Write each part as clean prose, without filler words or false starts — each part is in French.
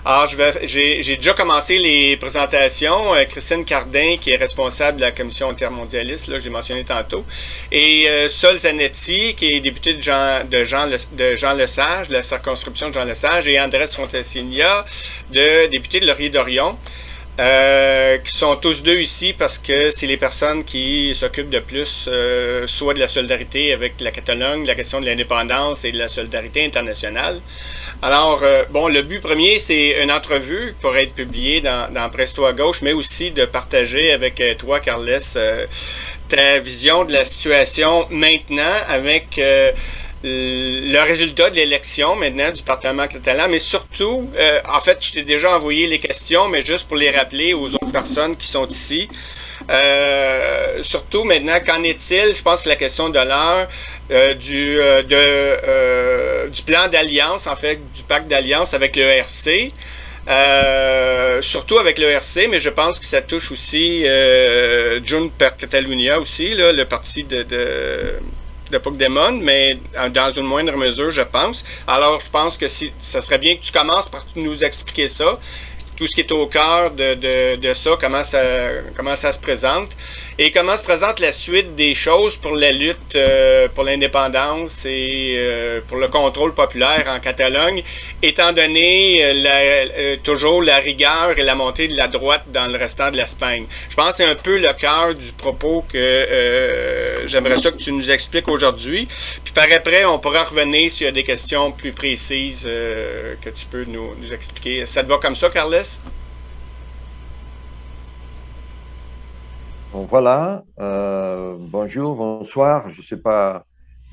Alors, j'ai déjà commencé les présentations. Christine Cardin, qui est responsable de la Commission intermondialiste, là, j'ai mentionné tantôt. Et Sol Zanetti, qui est député de Jean Lesage, de la circonscription de Jean Lesage, et Andrés Fontasigna, député de Laurier-Dorion. Qui sont tous deux ici parce que c'est les personnes qui s'occupent de plus soit de la solidarité avec la Catalogne, la question de l'indépendance et de la solidarité internationale. Alors, bon, le but premier, c'est une entrevue pour être publiée dans Presto à gauche, mais aussi de partager avec toi, Carles, ta vision de la situation maintenant avec le résultat de l'élection maintenant du Parlement catalan, mais surtout, en fait, je t'ai déjà envoyé les questions, mais juste pour les rappeler aux autres personnes qui sont ici. Surtout maintenant, qu'en est-il, je pense que la question de l'heure, du plan d'alliance, en fait, du pacte d'alliance avec le ERC. Surtout avec le ERC, mais je pense que ça touche aussi Junts per Catalunya aussi, là, le parti de Puigdemont, mais dans une moindre mesure, je pense. Alors, je pense que ça serait bien que tu commences par nous expliquer ça, tout ce qui est au cœur de ça, comment ça se présente, et comment se présente la suite des choses pour la lutte pour l'indépendance et pour le contrôle populaire en Catalogne, étant donné toujours la rigueur et la montée de la droite dans le restant de l'Espagne. Je pense que c'est un peu le cœur du propos que j'aimerais ça que tu nous expliques aujourd'hui. Puis par après, on pourra revenir s'il y a des questions plus précises que tu peux nous expliquer. Ça te va comme ça, Carles? Donc voilà, bonjour, bonsoir, je ne sais pas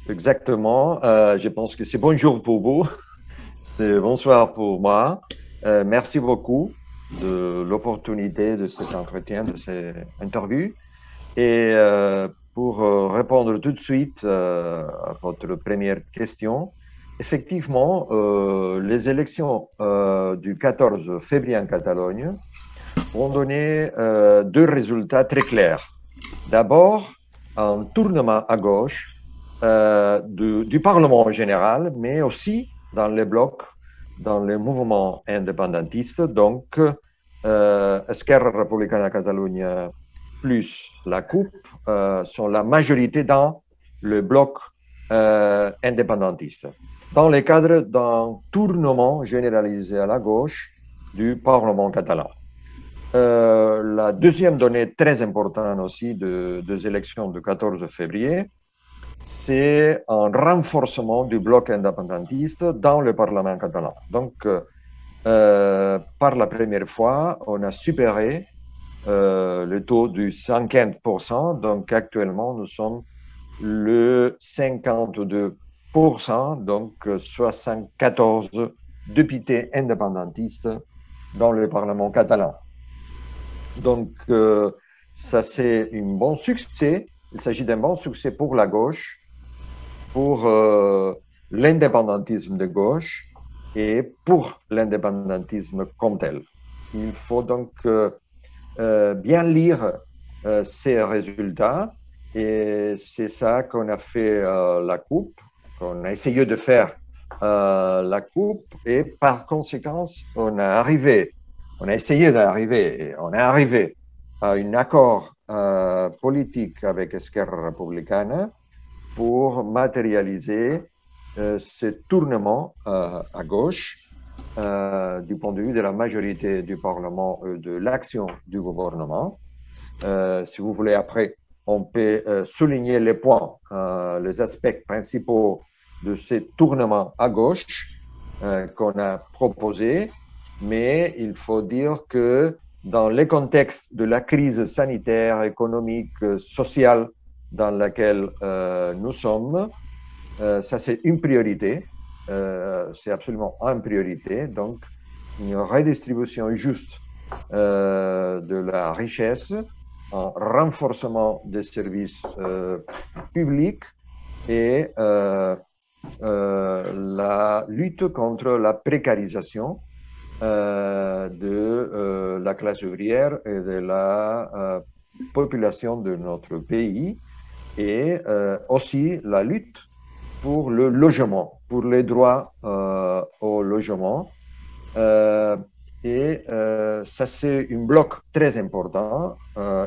exactement, je pense que c'est bonjour pour vous, c'est bonsoir pour moi. Merci beaucoup de l'opportunité de cet entretien, de cette interview. Et pour répondre tout de suite à votre première question, effectivement, les élections du 14 février en Catalogne ont donné deux résultats très clairs. D'abord, un tournement à gauche du Parlement en général, mais aussi dans les blocs, dans les mouvements indépendantistes. Donc, Esquerra Republicana Catalunya plus la CUP sont la majorité dans le bloc indépendantiste, dans le cadre d'un tournement généralisé à la gauche du Parlement catalan. La deuxième donnée très importante aussi des élections du 14 février, c'est un renforcement du bloc indépendantiste dans le Parlement catalan. Donc, par la première fois, on a supéré le taux du 50%. Donc, actuellement, nous sommes le 52%, donc 74 députés indépendantistes dans le Parlement catalan. Donc, ça, c'est un bon succès. Il s'agit d'un bon succès pour la gauche, pour l'indépendantisme de gauche et pour l'indépendantisme comme tel. Il faut donc bien lire ces résultats et c'est ça qu'on a fait la coupe, qu'on a essayé de faire la coupe et par conséquent, on a essayé d'arriver, on est arrivé à un accord politique avec Esquerra Republicana pour matérialiser ce tournement à gauche du point de vue de la majorité du Parlement et de l'action du gouvernement. Si vous voulez, après, on peut souligner les points, les aspects principaux de ce tournement à gauche qu'on a proposé, mais il faut dire que dans le contexte de la crise sanitaire, économique, sociale dans laquelle nous sommes, ça c'est une priorité, c'est absolument une priorité, donc une redistribution juste de la richesse, un renforcement des services publics et la lutte contre la précarisation de la classe ouvrière et de la population de notre pays et aussi la lutte pour le logement, pour les droits au logement. Et ça, c'est un bloc très important.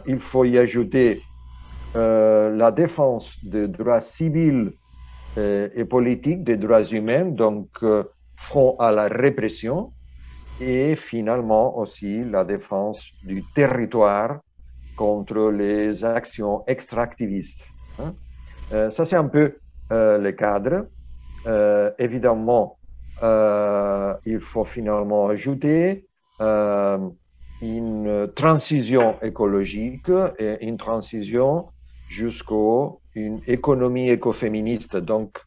Il faut y ajouter la défense des droits civils et politiques, des droits humains, donc front à la répression, et finalement aussi la défense du territoire contre les actions extractivistes. Hein. Ça, c'est un peu le cadre. Évidemment, il faut finalement ajouter une transition écologique et une transition jusqu'à une économie écoféministe, donc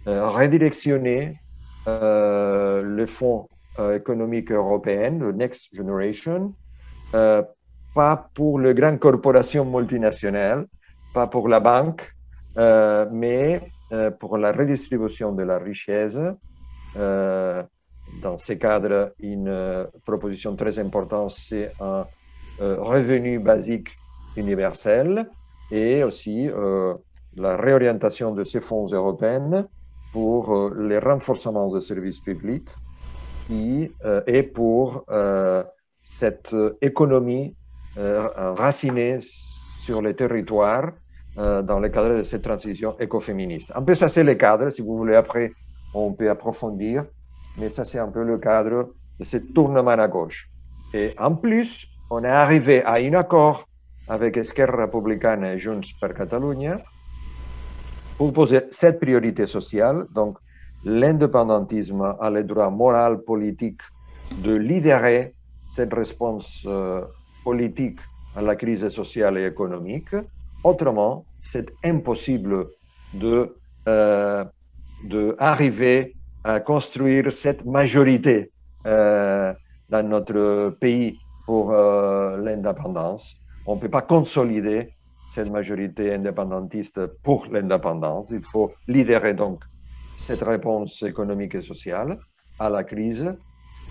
redirectionner le Fonds économique européen, le Next Generation, pas pour les grandes corporations multinationales, pas pour la banque, mais pour la redistribution de la richesse. Dans ce cadre, une proposition très importante, c'est un revenu basique universel et aussi la réorientation de ces fonds européens pour le renforcement des services publics et pour cette économie racinée sur les territoires dans le cadre de cette transition écoféministe. Un peu ça, c'est le cadre. Si vous voulez, après, on peut approfondir. Mais ça, c'est un peu le cadre de ce tournement à gauche. Et en plus, on est arrivé à un accord avec Esquerra Republicana et Junts per Catalunya pour poser cette priorité sociale, donc l'indépendantisme a le droit moral, politique de lidérer cette réponse politique à la crise sociale et économique. Autrement, c'est impossible d'arriver à construire cette majorité dans notre pays pour l'indépendance. On ne peut pas consolider cette majorité indépendantiste pour l'indépendance. Il faut lidérer donc cette réponse économique et sociale à la crise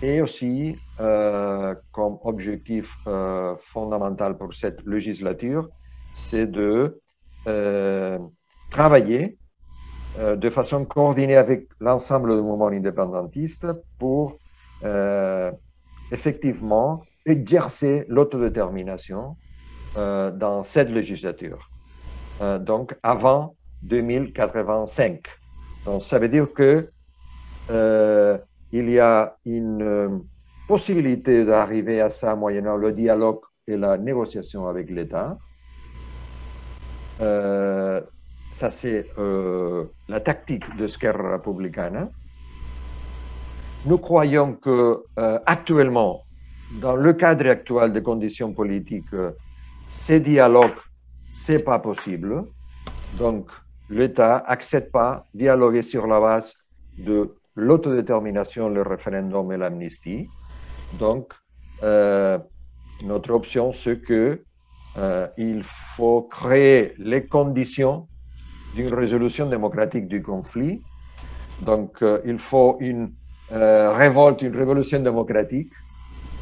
et aussi comme objectif fondamental pour cette législature, c'est de travailler de façon coordonnée avec l'ensemble du mouvement indépendantiste pour effectivement exercer l'autodétermination dans cette législature. Donc avant 2085. Donc ça veut dire que il y a une possibilité d'arriver à ça moyennant le dialogue et la négociation avec l'État. Ça, c'est la tactique de Esquerra Republicana. Nous croyons que actuellement, dans le cadre actuel des conditions politiques, ces dialogues, ce n'est pas possible. Donc, l'État n'accepte pas de dialoguer sur la base de l'autodétermination, le référendum et l'amnistie. Donc, notre option, c'est qu'il faut créer les conditions d'une résolution démocratique du conflit. Donc, il faut une révolte, une révolution démocratique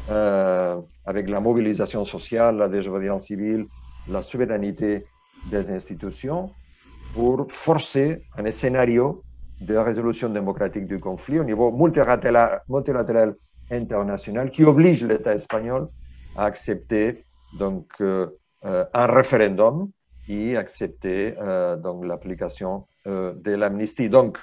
avec la mobilisation sociale, la désobéissance civile, la souveraineté des institutions pour forcer un scénario de résolution démocratique du conflit au niveau multilatéral international qui oblige l'État espagnol à accepter donc, un référendum et accepter donc, l'application de l'amnistie. Donc,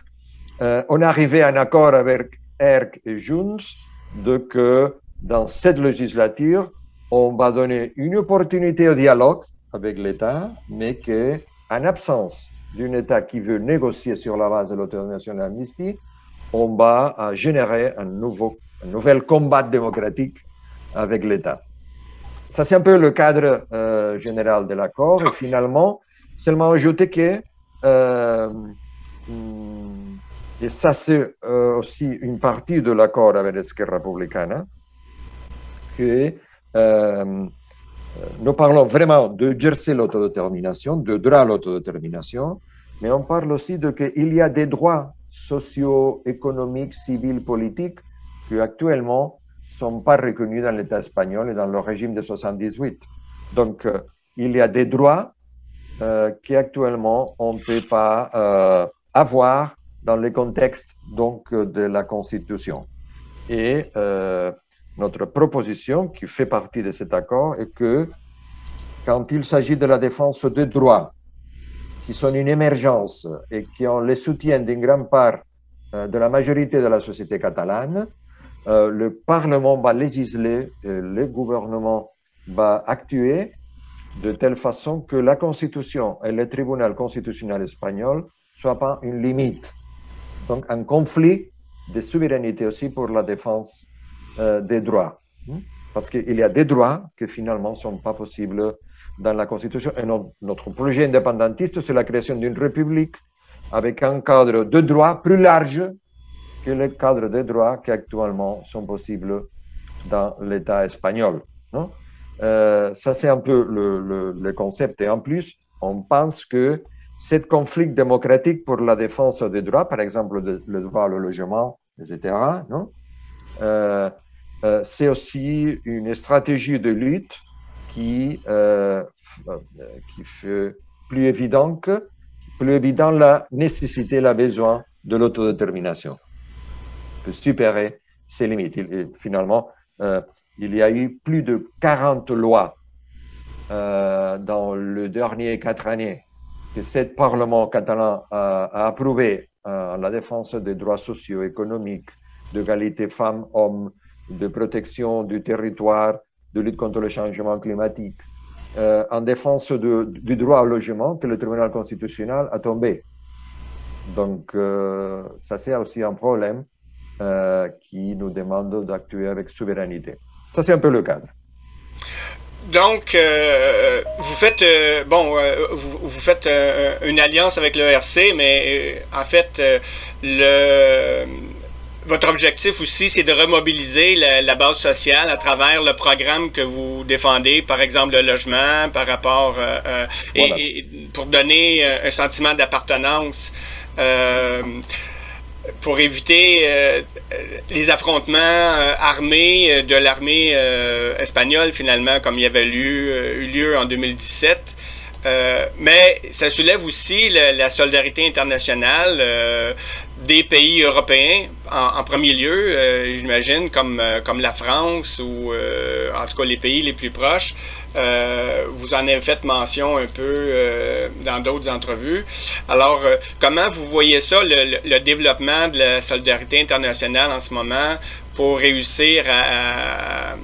on est arrivé à un accord avec ERC et Junts de que dans cette législature, on va donner une opportunité au dialogue avec l'État, mais qu'en absence d'un État qui veut négocier sur la base de l'autodétermination de l'amnistie, on va générer un nouvel combat démocratique avec l'État. Ça, c'est un peu le cadre général de l'accord. Et finalement, seulement ajouter que, et ça, c'est aussi une partie de l'accord avec Esquerra Republicana, que nous parlons vraiment de exercer l'autodétermination, de droit à l'autodétermination, mais on parle aussi de qu'il y a des droits socio-économiques, civils, politiques qui actuellement ne sont pas reconnus dans l'État espagnol et dans le régime de 78. Donc, il y a des droits qu'actuellement on ne peut pas avoir dans le contexte donc, de la Constitution. Et notre proposition, qui fait partie de cet accord, est que quand il s'agit de la défense des droits, qui sont une émergence et qui ont le soutien d'une grande part de la majorité de la société catalane, le Parlement va législer, le gouvernement va actuer de telle façon que la Constitution et le tribunal constitutionnel espagnol ne soient pas une limite. Donc un conflit de souveraineté aussi pour la défense des droits. Parce qu'il y a des droits qui finalement ne sont pas possibles dans la Constitution. Et notre projet indépendantiste, c'est la création d'une république avec un cadre de droit plus large que les cadres de droit qui actuellement sont possibles dans l'État espagnol. Non? Ça, c'est un peu le concept. Et en plus, on pense que ce conflit démocratique pour la défense des droits, par exemple le droit au logement, etc., non? C'est aussi une stratégie de lutte qui fait plus évident la nécessité, le besoin de l'autodétermination, de supérer ces limites. Finalement, il y a eu plus de 40 lois dans les dernières 4 années que ce Parlement catalan a approuvé la défense des droits sociaux, économiques, d'égalité femmes-hommes, de protection du territoire, de lutte contre le changement climatique, en défense du droit au logement que le tribunal constitutionnel a tombé. Donc, ça c'est aussi un problème qui nous demande d'actuer avec souveraineté. Ça c'est un peu le cadre. Donc, vous faites vous faites une alliance avec le RC, mais en fait, votre objectif aussi, c'est de remobiliser la base sociale à travers le programme que vous défendez, par exemple le logement, par rapport voilà. et pour donner un sentiment d'appartenance. Pour éviter les affrontements armés de l'armée espagnole, finalement, comme il y avait eu lieu en 2017. Mais ça soulève aussi la solidarité internationale des pays européens, en premier lieu, j'imagine, comme la France ou en tout cas les pays les plus proches. Vous en avez fait mention un peu dans d'autres entrevues. Alors, comment vous voyez ça, le développement de la solidarité internationale en ce moment pour réussir à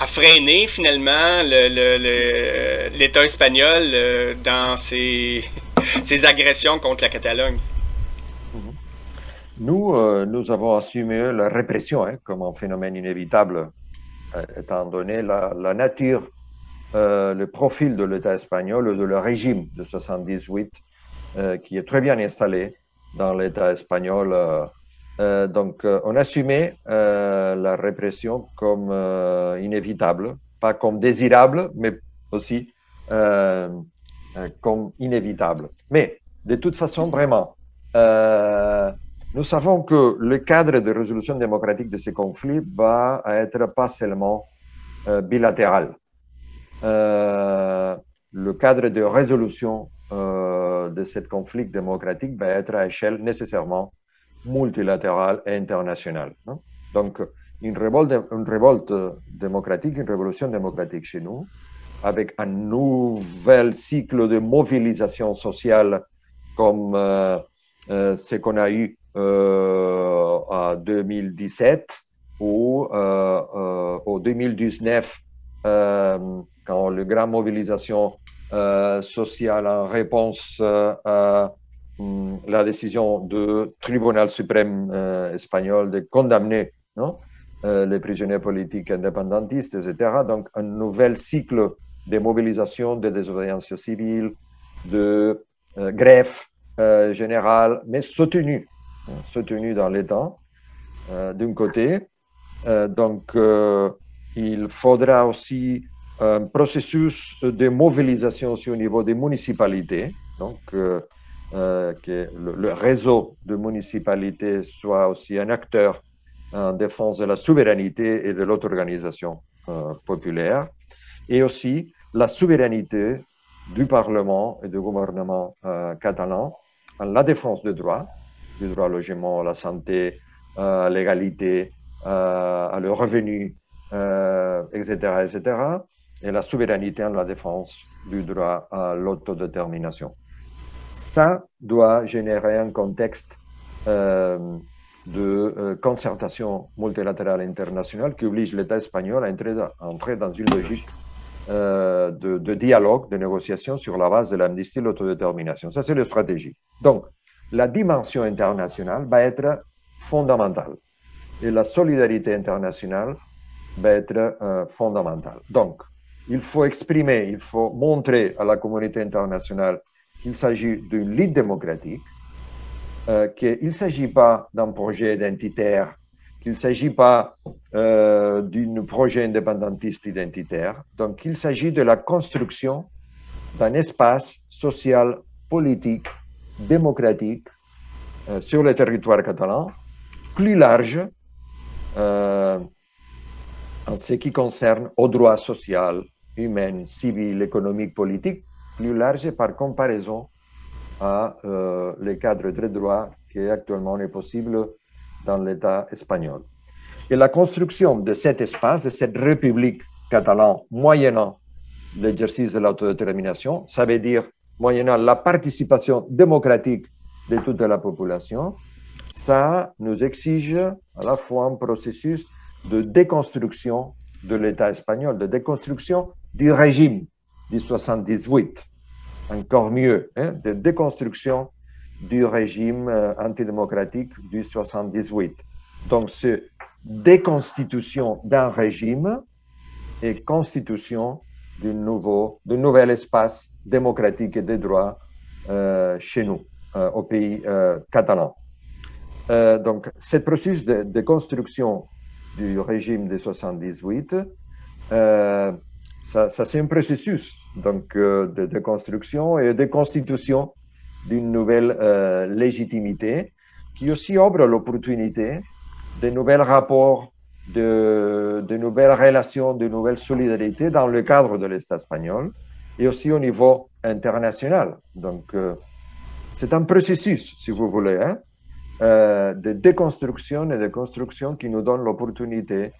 freiner finalement l'État espagnol dans ses agressions contre la Catalogne? Nous avons assumé la répression comme un phénomène inévitable, étant donné la nature, le profil de l'État espagnol et de le régime de 78, qui est très bien installé dans l'État espagnol. Donc, on assumait la répression comme inévitable, pas comme désirable, mais aussi comme inévitable. Mais, de toute façon, vraiment, nous savons que le cadre de résolution démocratique de ces conflits va être pas seulement bilatéral. Le cadre de résolution de ce conflit démocratique va être à échelle nécessairement multilatérale et internationale. Non? Donc, une révolte démocratique, une révolution démocratique chez nous, avec un nouvel cycle de mobilisation sociale comme ce qu'on a eu en 2017 ou en 2019, quand la grande mobilisation sociale en réponse à la décision du tribunal suprême espagnol de condamner les prisonniers politiques indépendantistes, etc. Donc, un nouvel cycle de mobilisation, de désobéissance civile, de grève générale, mais soutenu dans les temps, d'un côté. Donc, il faudra aussi un processus de mobilisation aussi au niveau des municipalités, donc que le réseau de municipalités soit aussi un acteur en défense de la souveraineté et de l'auto-organisation populaire, et aussi la souveraineté du Parlement et du gouvernement catalan en la défense des droits, du droit au logement, à la santé, à l'égalité, à le revenu, etc., etc., et la souveraineté en la défense du droit à l'autodétermination. Ça doit générer un contexte de concertation multilatérale internationale qui oblige l'État espagnol à entrer dans une logique de dialogue, de négociation sur la base de l'amnistie et l'autodétermination. Ça, c'est la stratégie. Donc, la dimension internationale va être fondamentale et la solidarité internationale va être fondamentale. Donc, il faut exprimer, il faut montrer à la communauté internationale qu'il s'agit d'une lutte démocratique, qu'il ne s'agit pas d'un projet identitaire, qu'il ne s'agit pas d'un projet indépendantiste identitaire. Donc, il s'agit de la construction d'un espace social, politique, démocratique sur le territoire catalan, plus large en ce qui concerne aux droits sociaux, humains, civils, économiques, politiques, plus large par comparaison à les cadres de droit qui actuellement est possible dans l'État espagnol. Et la construction de cet espace, de cette république catalane, moyennant l'exercice de l'autodétermination, ça veut dire moyennant la participation démocratique de toute la population, ça nous exige à la fois un processus de déconstruction de l'État espagnol, de déconstruction du régime du 78, encore mieux, hein, de déconstruction du régime antidémocratique du 78. Donc, c'est déconstitution d'un régime et constitution d'un nouvel espace démocratique et de droit chez nous, au pays catalan. Donc, ce processus de construction du régime de 78, ça c'est un processus donc, de construction et de constitution d'une nouvelle légitimité qui aussi ouvre l'opportunité de nouveaux rapports, de nouvelles relations, de nouvelles solidarités dans le cadre de l'État espagnol et aussi au niveau international. Donc, c'est un processus, si vous voulez, hein, de déconstruction et de construction qui nous donne l'opportunité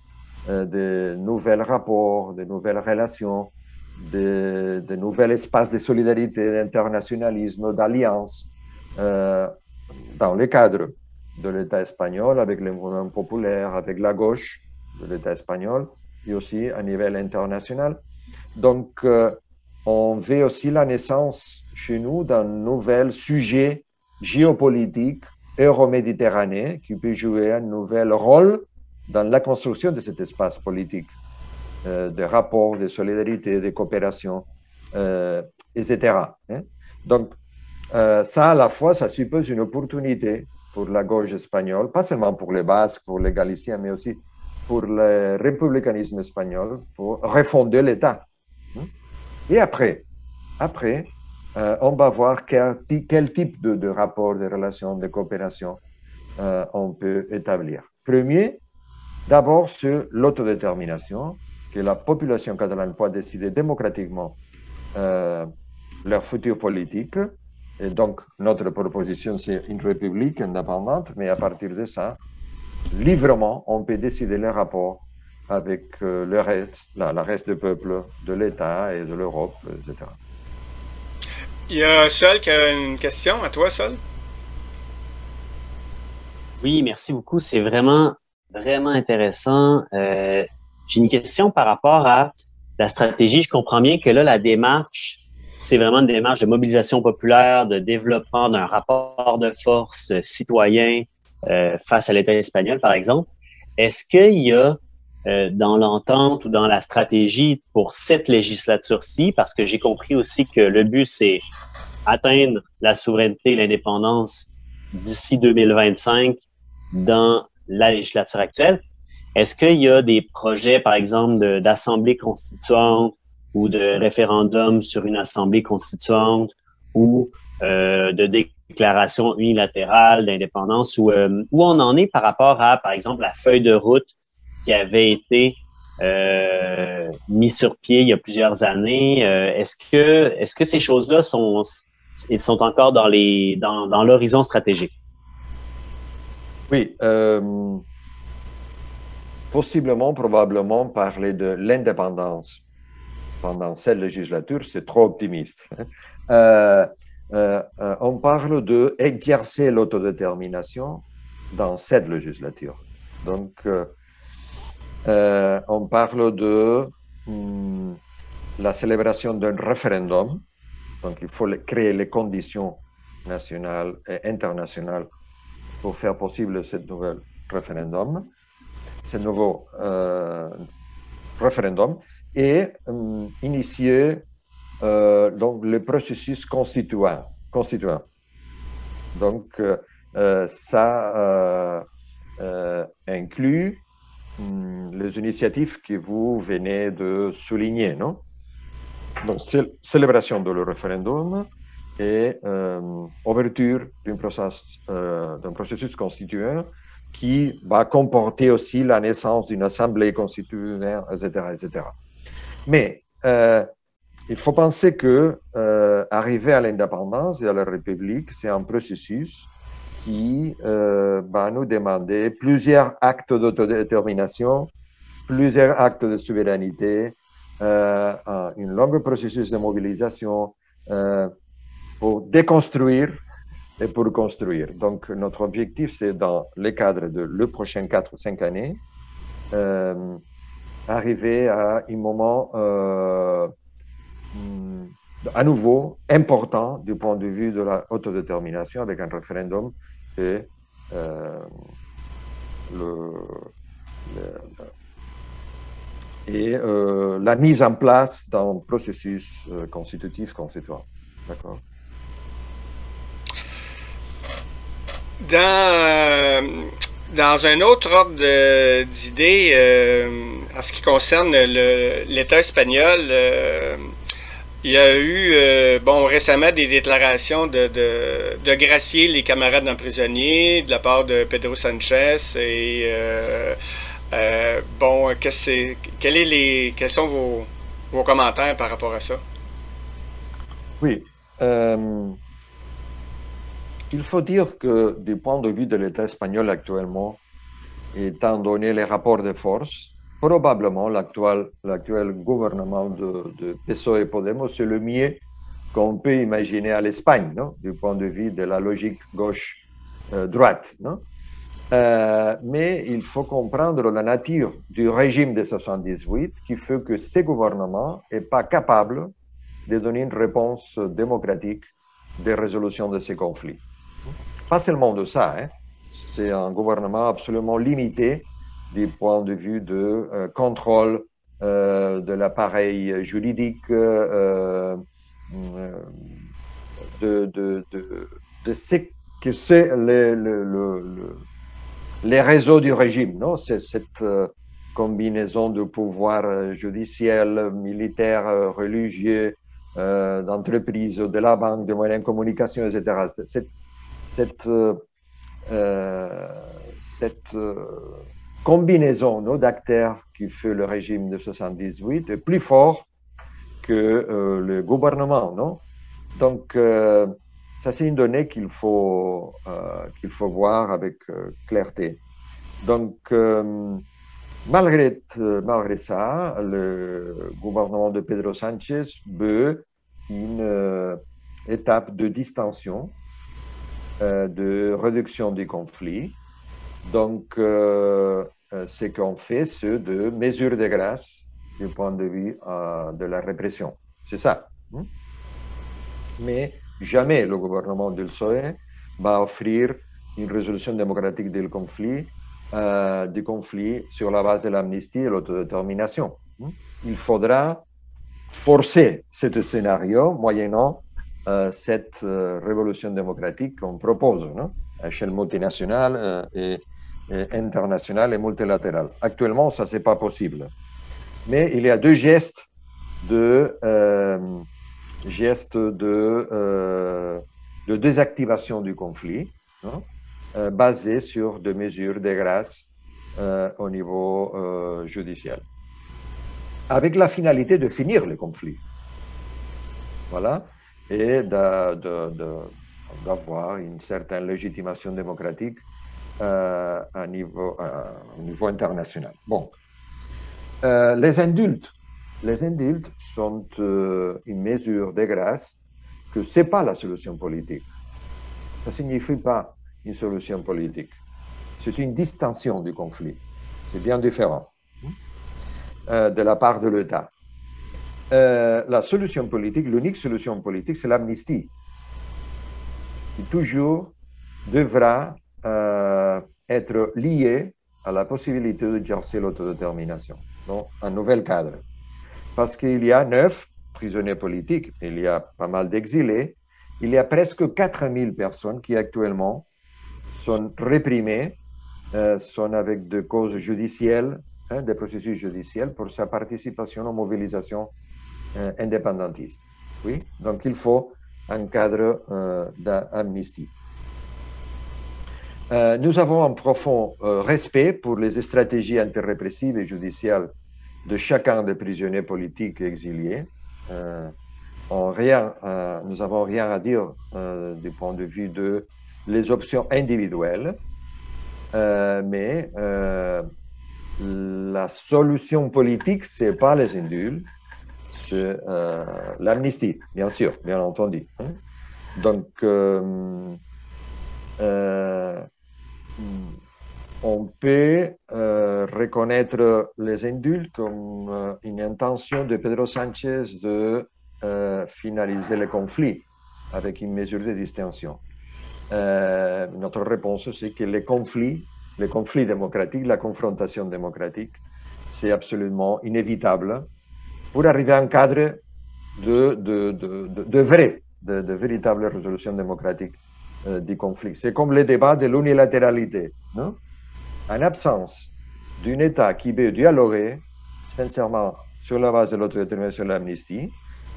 de nouveaux rapports, de nouvelles relations, de nouveaux espaces de solidarité, d'internationalisme, d'alliance dans le cadre de l'État espagnol, avec les mouvements populaires, avec la gauche de l'État espagnol, et aussi à niveau international. Donc, on veut aussi la naissance chez nous d'un nouvel sujet géopolitique euro-méditerranéen qui peut jouer un nouvel rôle dans la construction de cet espace politique, de rapports, de solidarité, de coopération, etc. Hein? Donc, ça, à la fois, ça suppose une opportunité pour la gauche espagnole, pas seulement pour les Basques, pour les Galiciens, mais aussi pour le républicanisme espagnol, pour refonder l'État. Et après, on va voir quel type de rapport, de relation, de coopération on peut établir. Premier, d'abord sur l'autodétermination, que la population catalane peut décider démocratiquement leur futur politique. Et donc, notre proposition, c'est une république indépendante, mais à partir de ça, librement, on peut décider les rapports avec le reste du peuple, de l'État et de l'Europe, etc. Il y a Sol qui a une question à toi, Sol. Oui, merci beaucoup. C'est vraiment intéressant. J'ai une question par rapport à la stratégie. Je comprends bien que là, la démarche, c'est vraiment une démarche de mobilisation populaire, de développement d'un rapport de force citoyen face à l'État espagnol, par exemple. Est-ce qu'il y a dans l'entente ou dans la stratégie pour cette législature-ci, parce que j'ai compris aussi que le but, c'est atteindre la souveraineté et l'indépendance d'ici 2025 dans la législature actuelle. Est-ce qu'il y a des projets, par exemple, d'assemblée constituante ou de référendum sur une assemblée constituante ou de déclaration unilatérale d'indépendance, où on en est par rapport à, par exemple, la feuille de route qui avait été mise sur pied il y a plusieurs années? Est-ce que ces choses-là sont encore dans l'horizon stratégique? Oui. possiblement, probablement parler de l'indépendance pendant cette législature, c'est trop optimiste. On parle d'exercer l'autodétermination dans cette législature. Donc, on parle de la célébration d'un référendum. Donc, il faut créer les conditions nationales et internationales pour faire possible ce nouveau référendum. Et initier donc le processus constituant. Donc, ça inclut les initiatives que vous venez de souligner, non? Donc, célébration de le référendum et ouverture d'un processus constituant qui va comporter aussi la naissance d'une assemblée constituante, etc., etc. Mais il faut penser que arriver à l'indépendance et à la République, c'est un processus qui va nous demander plusieurs actes d'autodétermination, plusieurs actes de souveraineté, un long processus de mobilisation pour déconstruire et pour construire. Donc, notre objectif, c'est dans le cadre de les prochaines 4 ou 5 années, arriver à un moment à nouveau important du point de vue de l'autodétermination avec un référendum et la mise en place d'un processus constitutif constituant. D'accord. Dans un autre ordre d'idées, en ce qui concerne l'État espagnol, il y a eu récemment des déclarations de gracier les camarades emprisonnés de la part de Pedro Sanchez et quels sont vos commentaires par rapport à ça? Oui. Il faut dire que du point de vue de l'État espagnol actuellement, étant donné les rapports de force, probablement l'actuel gouvernement de PSOE et Podemos, c'est le mieux qu'on peut imaginer à l'Espagne, non? Du point de vue de la logique gauche-droite. Mais il faut comprendre la nature du régime de 78 qui fait que ce gouvernement n'est pas capable de donner une réponse démocratique de résolution de ces conflits. Pas seulement de ça, hein. C'est un gouvernement absolument limité du point de vue de contrôle de l'appareil juridique, de ce que c'est les réseaux du régime, non? C'est cette combinaison de pouvoirs judiciaires, militaires, religieux, d'entreprises, de la banque, de moyens de communication, etc. Cette combinaison d'acteurs qui fait le régime de 78 est plus fort que le gouvernement, non? Donc, ça c'est une donnée qu'il faut voir avec clarté. Donc, malgré ça, le gouvernement de Pedro Sánchez veut une étape de distension, de réduction du conflit. Donc, ce qu'on fait, c'est de mesures de grâce du point de vue de la répression. C'est ça. Mais jamais le gouvernement du PSOE va offrir une résolution démocratique du conflit sur la base de l'amnistie et l'autodétermination. Il faudra forcer ce scénario moyennant cette révolution démocratique qu'on propose, non? À échelle multinationale et internationale et multilatérale. Actuellement, ça, c'est pas possible. Mais il y a deux gestes de désactivation du conflit, non? Basés sur des mesures de grâce au niveau judiciaire, avec la finalité de finir le conflit. Voilà. Et d'avoir une certaine légitimation démocratique au niveau international. Bon. Les indultes sont une mesure de grâce que ce n'est pas la solution politique. Ça ne signifie pas une solution politique. C'est une distension du conflit. C'est bien différent de la part de l'État. La solution politique, l'unique solution politique, c'est l'amnistie, qui toujours devra être liée à la possibilité d'exercer l'autodétermination dans un nouvel cadre. Parce qu'il y a 9 prisonniers politiques, il y a pas mal d'exilés, il y a presque 4000 personnes qui actuellement sont réprimées, sont avec des causes judiciaires, des processus judiciaires pour sa participation aux mobilisations indépendantistes. Oui? Donc il faut un cadre d'amnistie. Nous avons un profond respect pour les stratégies antirépressives et judiciaires de chacun des prisonniers politiques exiliés. Nous n'avons rien à dire du point de vue de les options individuelles, mais la solution politique, ce n'est pas les indultes, c'est l'amnistie, bien sûr, bien entendu. Donc, on peut reconnaître les indultes comme une intention de Pedro Sánchez de finaliser le conflit avec une mesure de distension. Notre réponse, c'est que les conflits démocratiques, la confrontation démocratique, c'est absolument inévitable pour arriver à un cadre de véritable résolution démocratique du conflit. C'est comme le débat de l'unilatéralité. Non? En absence d'un État qui veut dialoguer, sincèrement, sur la base de l'autodétermination et de l'amnistie,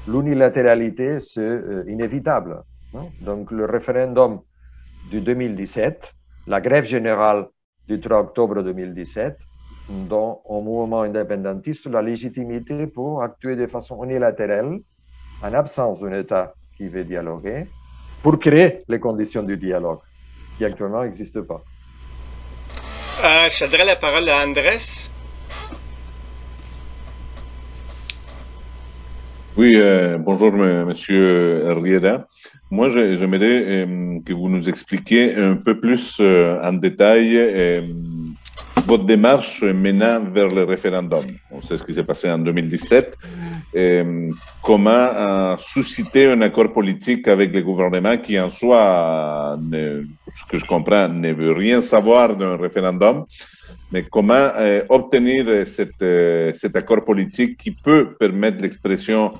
l'unilatéralité, c'est inévitable. Non? Donc, le référendum de 2017, la grève générale du 3 octobre 2017, donne au mouvement indépendantiste la légitimité pour actuer de façon unilatérale, en absence d'un État qui veut dialoguer, pour créer les conditions du dialogue, qui actuellement n'existent pas. Je céderai la parole à Andrés. Oui, bonjour, monsieur Riera. Moi, j'aimerais que vous nous expliquiez un peu plus en détail votre démarche menant vers le référendum. On sait ce qui s'est passé en 2017. Comment susciter un accord politique avec le gouvernement qui, en soi, ce que je comprends, ne veut rien savoir d'un référendum, mais comment obtenir cet accord politique qui peut permettre l'expression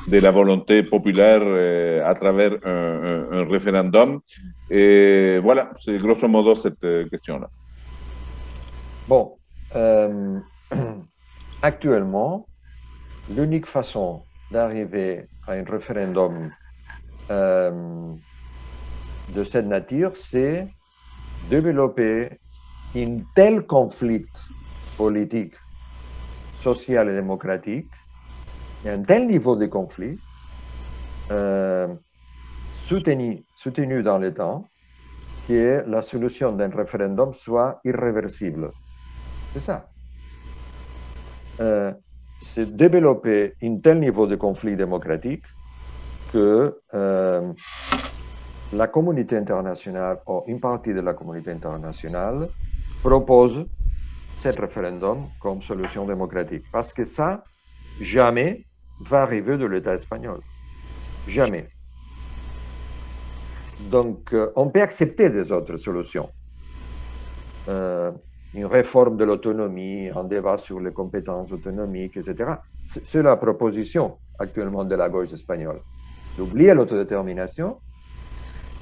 de la volonté populaire à travers un référendum. Et voilà, c'est grosso modo cette question-là. Bon, actuellement, l'unique façon d'arriver à un référendum de cette nature, c'est développer un tel conflit politique, social et démocratique, et un tel niveau de conflit soutenu dans le temps, que la solution d'un référendum soit irréversible. C'est ça. C'est développer un tel niveau de conflit démocratique que la communauté internationale, ou une partie de la communauté internationale, propose ce référendum comme solution démocratique. Parce que ça, jamais va arriver de l'État espagnol. Jamais. Donc, on peut accepter des autres solutions. Une réforme de l'autonomie, un débat sur les compétences autonomiques, etc. C'est la proposition actuellement de la gauche espagnole. D'oublier l'autodétermination,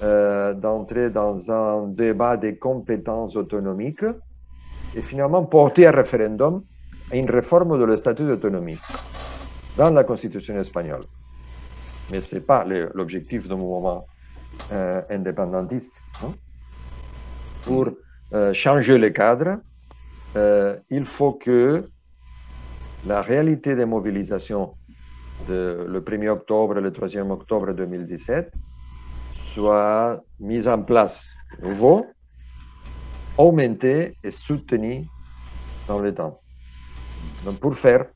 d'entrer dans un débat des compétences autonomiques et finalement porter un référendum à une réforme de le statut d'autonomie dans la Constitution espagnole. Mais ce n'est pas l'objectif du mouvement indépendantiste. Hein? Pour changer le cadre, il faut que la réalité des mobilisations le 1er octobre et le 3e octobre 2017 soit mise en place de nouveau augmentée et soutenue dans le temps. Donc, pour faire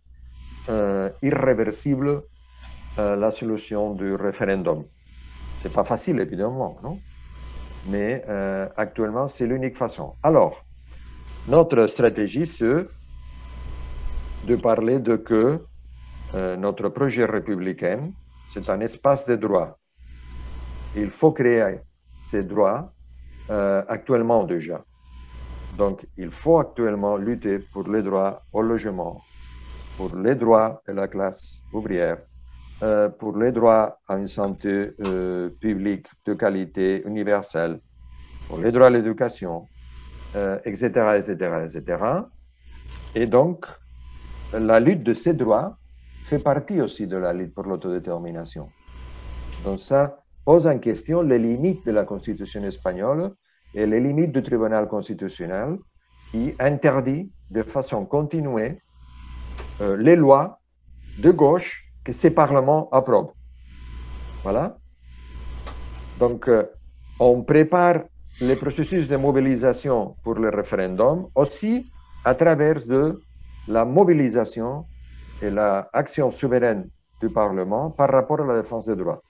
irréversible la solution du référendum. C'est pas facile, évidemment, non? Mais actuellement, c'est l'unique façon. Alors, notre stratégie, c'est de parler de que notre projet républicain, c'est un espace de droits. Il faut créer ces droits actuellement déjà. Donc, il faut actuellement lutter pour les droits au logement, pour les droits de la classe ouvrière, pour les droits à une santé publique de qualité universelle, pour les droits à l'éducation, etc., etc., etc. Et donc, la lutte de ces droits fait partie aussi de la lutte pour l'autodétermination. Donc ça pose en question les limites de la Constitution espagnole et les limites du tribunal constitutionnel qui interdit de façon continuée les lois de gauche que ces parlements approuvent. Voilà. Donc, on prépare les processus de mobilisation pour le référendum aussi à travers de la mobilisation et l'action souveraine du Parlement par rapport à la défense des droits.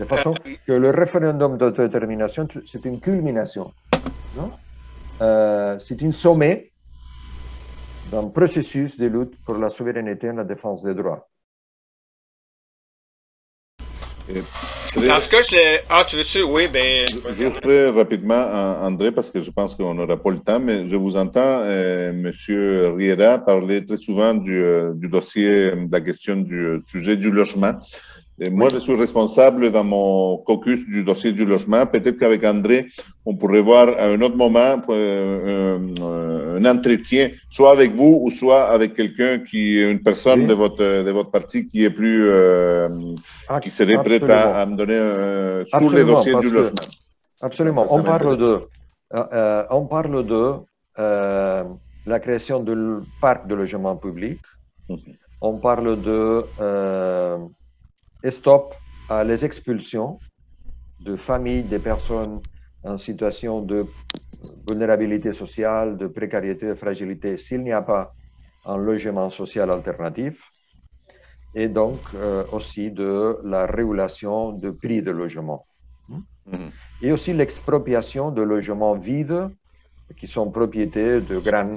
De façon que le référendum d'autodétermination, c'est une culmination. C'est un sommet d'un processus de lutte pour la souveraineté et la défense des droits. Dans ce cas, tu veux-tu? Oui, bien... Juste très rapidement, André, parce que je pense qu'on n'aura pas le temps, mais je vous entends, M. Riera, parler très souvent du dossier, de la question du sujet du logement. Et moi, je suis responsable dans mon caucus du dossier du logement. Peut-être qu'avec André, on pourrait voir à un autre moment un entretien, soit avec vous ou soit avec quelqu'un une personne de votre parti qui est plus, qui serait prête à me donner sur les dossiers du logement. Absolument. On parle de la création du parc de logement public. On parle de stop à les expulsions de familles, des personnes en situation de vulnérabilité sociale, de précarité, de fragilité, s'il n'y a pas un logement social alternatif, et donc aussi de la régulation du prix de logement. Et aussi l'expropriation de logements vides qui sont propriétés de grands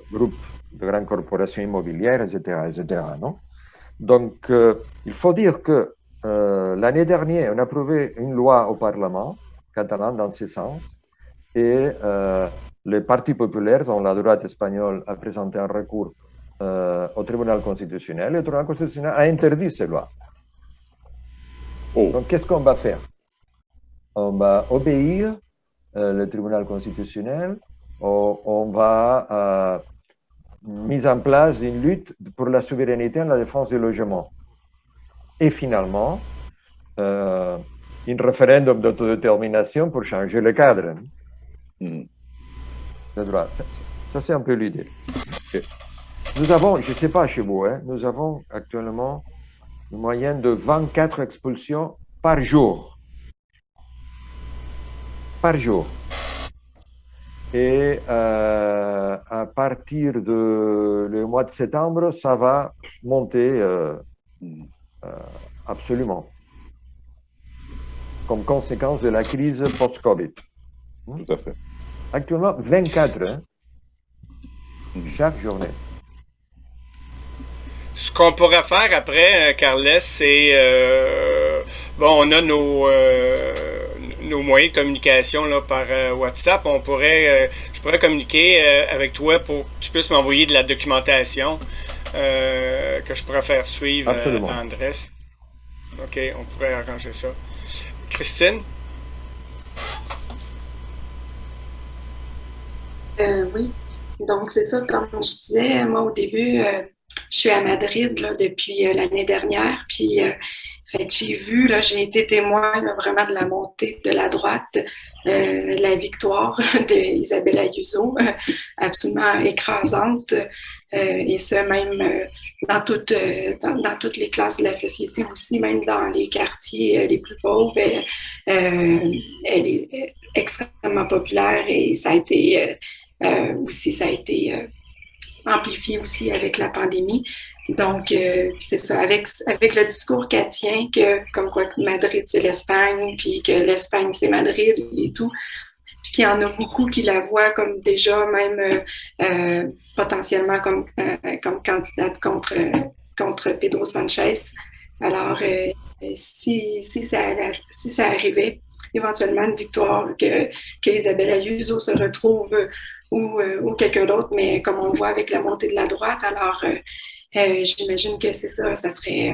groupes, de grandes corporations immobilières, etc., etc., non? Donc, il faut dire que l'année dernière, on a approuvé une loi au Parlement catalan dans ce sens et le Parti populaire, dont la droite espagnole a présenté un recours au tribunal constitutionnel, et le tribunal constitutionnel a interdit ces lois. Donc, qu'est-ce qu'on va faire? On va obéir le tribunal constitutionnel, on va mise en place une lutte pour la souveraineté et la défense du logement. Et finalement, un référendum d'autodétermination pour changer le cadre. Le droit. Ça, c'est un peu l'idée. Nous avons, je ne sais pas chez vous, nous avons actuellement une moyenne de 24 expulsions par jour. Par jour. Et à partir du mois de septembre, ça va monter absolument, comme conséquence de la crise post-Covid. Tout à fait. Actuellement, 24 chaque journée. Ce qu'on pourrait faire après, Carles, c'est... bon, on a nos moyens de communication là, par WhatsApp. Je pourrais communiquer avec toi pour que tu puisses m'envoyer de la documentation que je pourrais faire suivre à Andrés. OK, on pourrait arranger ça. Christine? Oui. Donc, c'est ça, comme je disais, moi, au début, je suis à Madrid là, depuis l'année dernière, puis fait que j'ai vu, j'ai été témoin là, vraiment de la montée de la droite, la victoire d'Isabel Ayuso, absolument écrasante. et ça même dans toutes les classes de la société aussi, même dans les quartiers les plus pauvres. Elle est extrêmement populaire et ça a été amplifié aussi avec la pandémie. Donc, c'est ça, avec le discours qu'elle tient, comme quoi Madrid, c'est l'Espagne, puis que l'Espagne, c'est Madrid et tout, puis qu'il y en a beaucoup qui la voient comme déjà même potentiellement comme candidate contre Pedro Sanchez. Alors, si ça arrivait, éventuellement une victoire, que Isabel Ayuso se retrouve ou quelqu'un d'autre, mais comme on le voit avec la montée de la droite, alors j'imagine que c'est ça, ça serait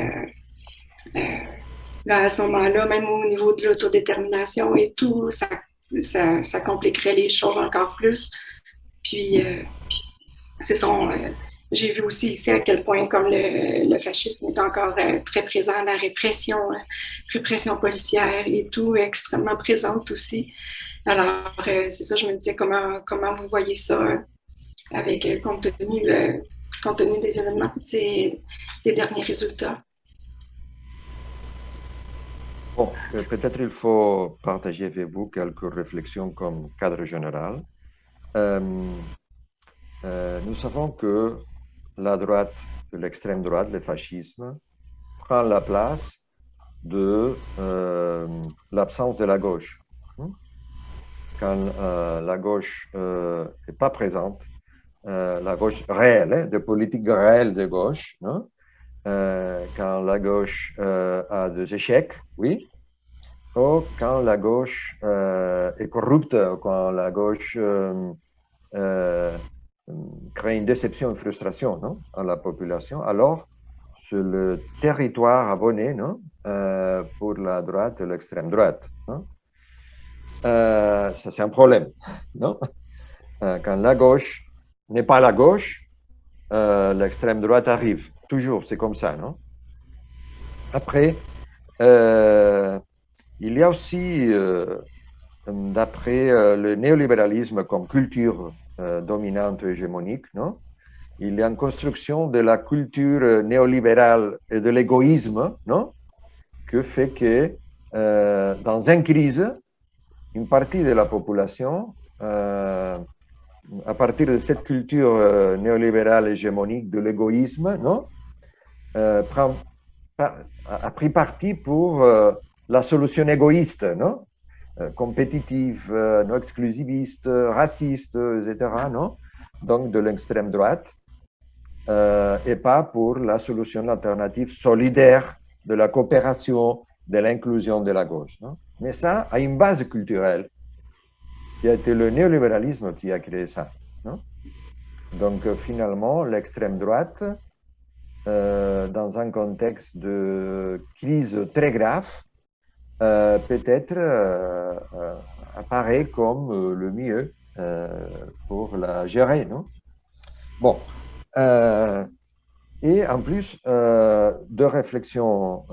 là, à ce moment-là, même au niveau de l'autodétermination et tout, ça compliquerait les choses encore plus. Puis, c'est ça, j'ai vu aussi ici à quel point comme le fascisme est encore très présent, la répression policière et tout, extrêmement présente aussi. Alors, c'est ça, je me disais comment vous voyez ça avec compte tenu des événements, des derniers résultats. Bon, peut-être il faut partager avec vous quelques réflexions comme cadre général. Nous savons que la droite, l'extrême droite, le fascisme, prend la place de l'absence de la gauche. Quand la gauche n'est pas présente, la gauche réelle, de politique réelle de gauche, non? Quand la gauche a des échecs, oui, ou quand la gauche est corrupte, quand la gauche crée une déception, une frustration, non, à la population, alors c'est le territoire abonné, non, pour la droite et l'extrême droite. Non? Ça, c'est un problème. Non? Quand la gauche n'est pas la gauche, l'extrême droite arrive. Toujours, c'est comme ça. Non? Après, il y a aussi, d'après le néolibéralisme comme culture dominante et hégémonique, non? Il y a une construction de la culture néolibérale et de l'égoïsme, non? Que fait que dans une crise, une partie de la population, à partir de cette culture néolibérale hégémonique de l'égoïsme, non? A pris parti pour la solution égoïste, non? Compétitive, non exclusiviste, raciste, etc., non? Donc de l'extrême droite, et pas pour la solution alternative solidaire de la coopération, de l'inclusion de la gauche. Non? Mais ça a une base culturelle, qui a été le néolibéralisme qui a créé ça. Non? Donc finalement, l'extrême droite, dans un contexte de crise très grave, peut-être apparaît comme le mieux pour la gérer. Non? Bon. Et en plus, deux réflexions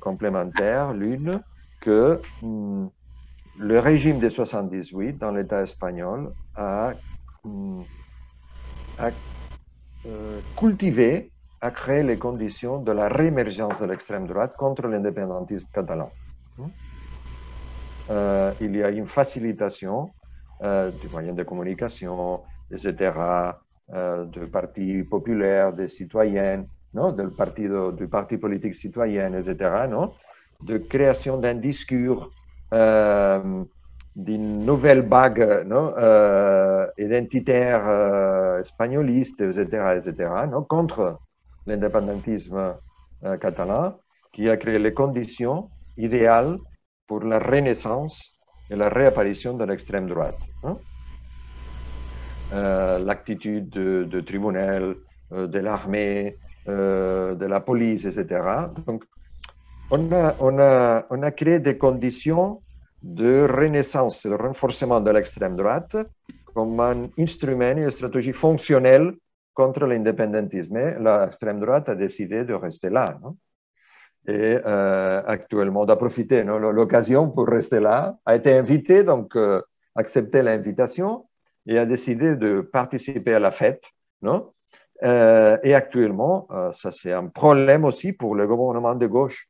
complémentaires. L'une, que le régime de 78 dans l'État espagnol a cultivé, a créé les conditions de la réémergence de l'extrême droite contre l'indépendantisme catalan. Il y a une facilitation du moyen de communication, etc., du parti populaire, des citoyennes, non? Du parti politique citoyen, etc., non? De création d'un discours, d'une nouvelle vague, non? Identitaire, espagnoliste, etc., non? Contre l'indépendantisme catalan, qui a créé les conditions idéales pour la renaissance et la réapparition de l'extrême droite. Non? L'attitude de tribunal, de l'armée, de la police, etc. Donc, on a créé des conditions de renaissance, de renforcement de l'extrême droite comme un instrument et une stratégie fonctionnelle contre l'indépendantisme. Mais l'extrême droite a décidé de rester là. Non? Et actuellement, de profiter de l'occasion pour rester là, a été invité, donc accepté l'invitation, et a décidé de participer à la fête, non? Et actuellement, ça c'est un problème aussi pour le gouvernement de gauche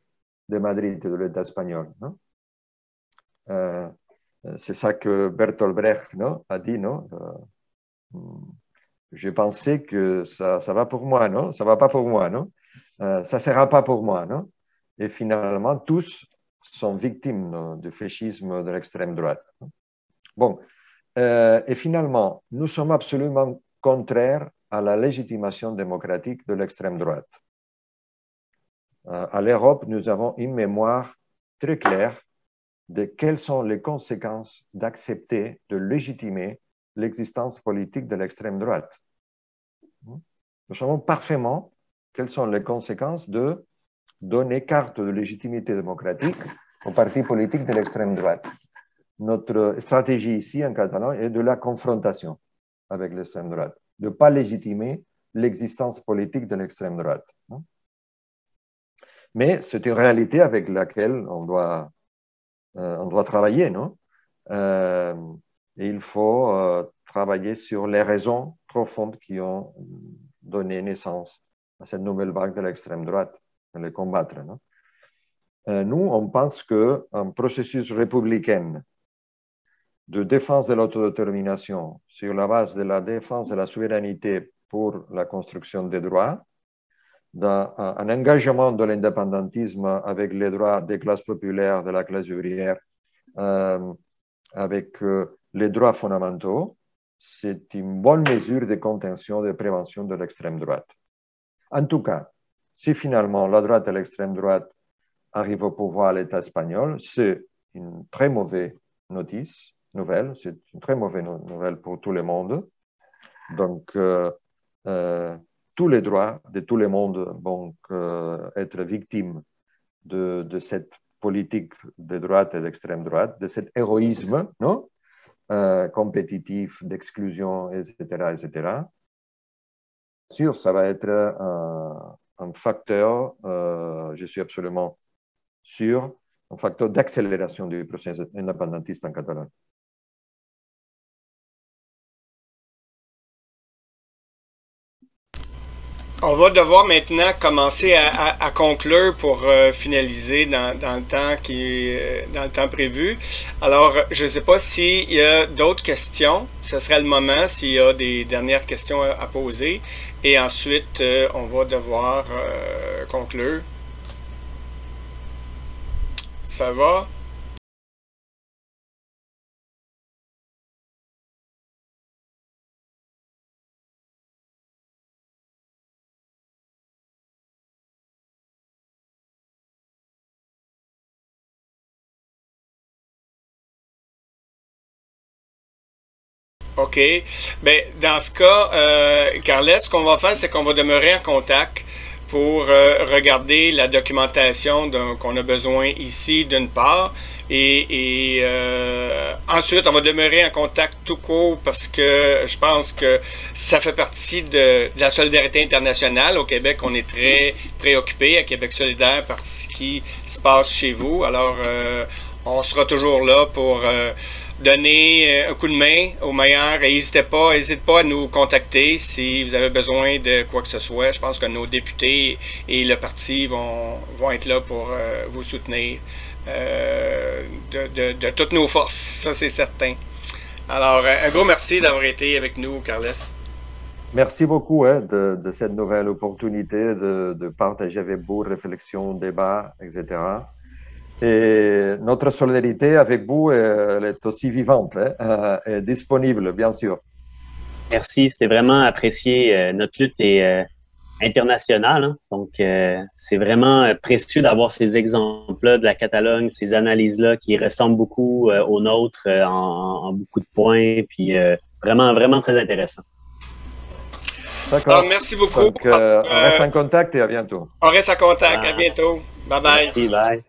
de Madrid et de l'État espagnol. Non? C'est ça que Bertolt Brecht, non, a dit, non? J'ai pensé que ça va pour moi, non? Ça va pas pour moi, non? Ça sera pas pour moi, non? Et finalement, tous sont victimes, non, du fascisme de l'extrême droite. Bon, et finalement, nous sommes absolument contraires à la légitimation démocratique de l'extrême droite. À l'Europe, nous avons une mémoire très claire de quelles sont les conséquences d'accepter, de légitimer l'existence politique de l'extrême droite. Nous savons parfaitement quelles sont les conséquences de donner carte de légitimité démocratique aux partis politiques de l'extrême droite. Notre stratégie ici en Catalan est de la confrontation avec l'extrême droite, de ne pas légitimer l'existence politique de l'extrême droite. Mais c'est une réalité avec laquelle on doit travailler, non? Et il faut travailler sur les raisons profondes qui ont donné naissance à cette nouvelle vague de l'extrême droite, les combattre. Non? Nous, on pense qu'un processus républicain de défense de l'autodétermination sur la base de la défense de la souveraineté pour la construction des droits, un engagement de l'indépendantisme avec les droits des classes populaires, de la classe ouvrière, avec les droits fondamentaux, c'est une bonne mesure de contention, de prévention de l'extrême droite. En tout cas, si finalement la droite et l'extrême droite arrivent au pouvoir à l'État espagnol, c'est une très mauvaise nouvelle, c'est une très mauvaise nouvelle pour tout le monde. Donc, tous les droits de tout le monde vont être victimes de cette politique de droite et d'extrême droite, de cet héroïsme, non? Compétitif, d'exclusion, etc., etc. Sûr, ça va être un facteur, je suis absolument sûr, un facteur d'accélération du processus indépendantiste en Catalogne. On va devoir maintenant commencer à conclure pour finaliser dans le temps prévu. Alors, je ne sais pas s'il y a d'autres questions. Ce serait le moment s'il y a des dernières questions à poser. Et ensuite, on va devoir conclure. Ça va? OK. Ben, dans ce cas, Carles, ce qu'on va faire, c'est qu'on va demeurer en contact pour regarder la documentation qu'on a besoin ici d'une part. Et ensuite, on va demeurer en contact tout court parce que je pense que ça fait partie de la solidarité internationale. Au Québec, on est très préoccupé à Québec solidaire par ce qui se passe chez vous. Alors, on sera toujours là pour donner un coup de main aux meilleurs et n'hésitez pas à nous contacter si vous avez besoin de quoi que ce soit. Je pense que nos députés et le parti vont être là pour vous soutenir de toutes nos forces, ça c'est certain. Alors, un gros merci d'avoir été avec nous, Carles. Merci beaucoup de cette nouvelle opportunité de partager avec vous réflexions, débats, etc. Et notre solidarité avec vous, elle est aussi vivante, et disponible, bien sûr. Merci, c'était vraiment apprécié. Notre lutte est internationale, hein, donc c'est vraiment précieux d'avoir ces exemples-là de la Catalogne, ces analyses-là qui ressemblent beaucoup aux nôtres en beaucoup de points, puis vraiment, vraiment très intéressant. D'accord. Merci beaucoup. Donc, on reste en contact et à bientôt. On reste en contact, à bientôt. Bye bye. Merci, bye.